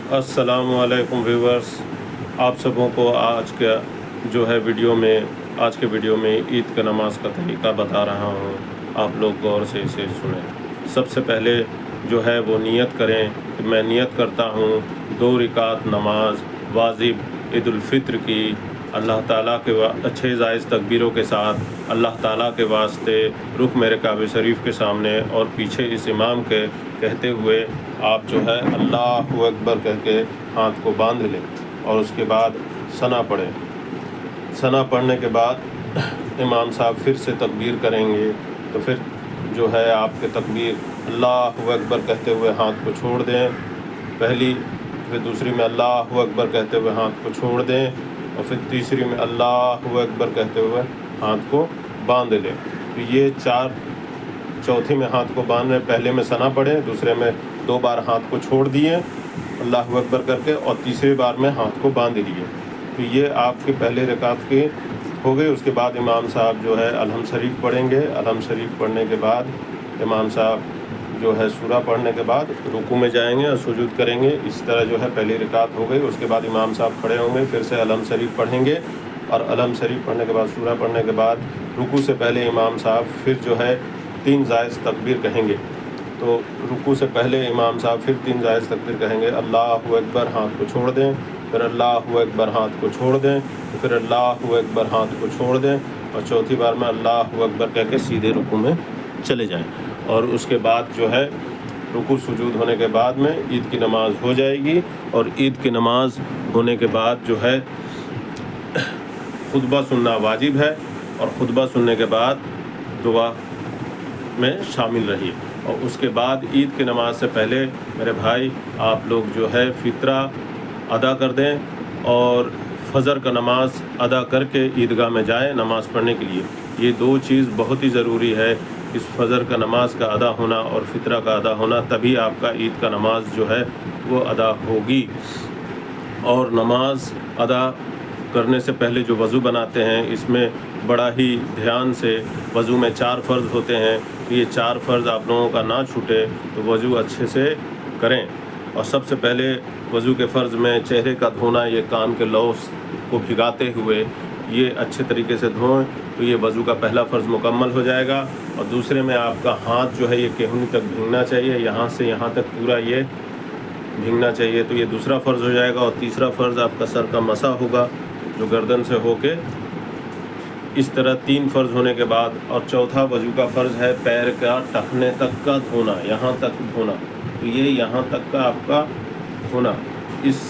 अस्सलाम वालेकुम व्यूवर्स, आप सबों को आज के वीडियो में ईद का नमाज का तरीक़ा बता रहा हूँ। आप लोग गौर से इसे सुनें। सबसे पहले वो नियत करें कि मैं नियत करता हूँ 2 रकात नमाज वाजिब ईद उल फित्र की, अल्लाह ताला के 6 जायज़ तकबीरों के साथ अल्लाह ताला के वास्ते रुख मेरे काबे शरीफ के सामने और पीछे इस इमाम के कहते हुए आप अल्लाहु अकबर कह के हाथ को बांध लें और उसके बाद सना पढ़ें। सना पढ़ने के बाद इमाम साहब फिर से तकबीर करेंगे, तो फिर आपके तकबीर अल्लाहु अकबर कहते हुए हाथ को छोड़ दें पहली, फिर दूसरी में अल्लाहु अकबर कहते हुए हाथ को छोड़ दें और फिर तीसरी में अल्लाहु अकबर कहते हुए हाथ को बांध लें। तो ये चौथी में हाथ को बांध रहे, पहले में सना पढ़ें, दूसरे में 2 बार हाथ को छोड़ दिए अल्लाहु अकबर करके और तीसरी बार में हाथ को बांध लिए। तो ये आपके पहले रकात के हो गए। उसके बाद इमाम साहब अलहम शरीफ पढ़ेंगे। अलहम शरीफ पढ़ने के बाद इमाम साहब सूरा पढ़ने के बाद रुकू में जाएंगे और सुजूद करेंगे। इस तरह पहली रकात हो गई। उसके बाद इमाम साहब खड़े होंगे, फिर से अलहम शरीफ पढ़ेंगे और अलहम शरीफ पढ़ने के बाद सूरा पढ़ने के बाद रुकू से पहले इमाम साहब फिर 3 जायज़ तकबीर कहेंगे। तो रुकू से पहले इमाम साहब फिर 3 जायज़ तकबीर कहेंगे, अल्लाहु अकबर हाथ को छोड़ दें, फिर अल्लाहु अकबर हाथ को छोड़ दें, फिर अल्लाहु अकबर हाथ को छोड़ दें और चौथी बार में अल्लाहु अकबर कह के सीधे रुकू में चले जाएं। और उसके बाद रुकू सुजूद होने के बाद में ईद की नमाज़ हो जाएगी। और ईद की नमाज़ होने के बाद खुतबा सुनना वाजिब है और खुतबा सुनने के बाद दुआ में शामिल रहिए। और उसके बाद ईद की नमाज़ से पहले मेरे भाई आप लोग फ़ितरा अदा कर दें और फ़जर का नमाज़ अदा करके ईदगाह में जाएं नमाज़ पढ़ने के लिए। ये 2 चीज़ बहुत ही ज़रूरी है, इस फ़जर का नमाज का अदा होना और फ़ितरा का अदा होना, तभी आपका ईद का नमाज वो अदा होगी। और नमाज अदा करने से पहले जो वज़ू बनाते हैं, इसमें बड़ा ही ध्यान से वज़ू में 4 फ़र्ज़ होते हैं। तो ये 4 फ़र्ज़ आप लोगों का ना छूटे, तो वज़ू अच्छे से करें। और सबसे पहले वज़ू के फ़र्ज़ में चेहरे का धोना, ये कान के लौस को भिगाते हुए ये अच्छे तरीके से धोएं, तो ये वज़ू का पहला फ़र्ज़ मुकम्मल हो जाएगा। और दूसरे में आपका हाथ ये केहूनी तक भीगना चाहिए, यहाँ से यहाँ तक पूरा ये भीगना चाहिए, तो ये दूसरा फ़र्ज़ हो जाएगा। और तीसरा फ़र्ज़ आपका सर का मसा होगा, जो गर्दन से होके इस तरह 3 फ़र्ज़ होने के बाद। और चौथा वज़ू का फ़र्ज़ है पैर का टखने तक का धोना, यहाँ तक धोना, तो ये यहाँ तक का आपका होना। इस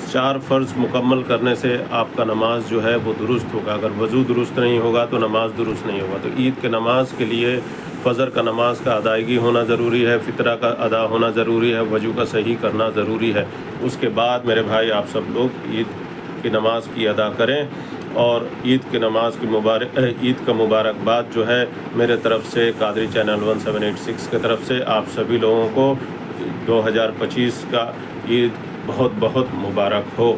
4 फ़र्ज़ मुकम्मल करने से आपका नमाज वो दुरुस्त होगा। अगर वज़ू दुरुस्त नहीं होगा तो नमाज दुरुस्त नहीं होगा। तो ईद के नमाज के लिए फ़जर का नमाज का अदायगी होना ज़रूरी है, फ़ितरा का अदा होना ज़रूरी है, वज़ू का सही करना ज़रूरी है। उसके बाद मेरे भाई आप सब लोग ईद की नमाज की अदा करें। और ईद की नमाज की ईद का मुबारकबाद मेरे तरफ़ से कादरी चैनल 1786 की तरफ से आप सभी लोगों को 2025 का ईद बहुत बहुत मुबारक हो।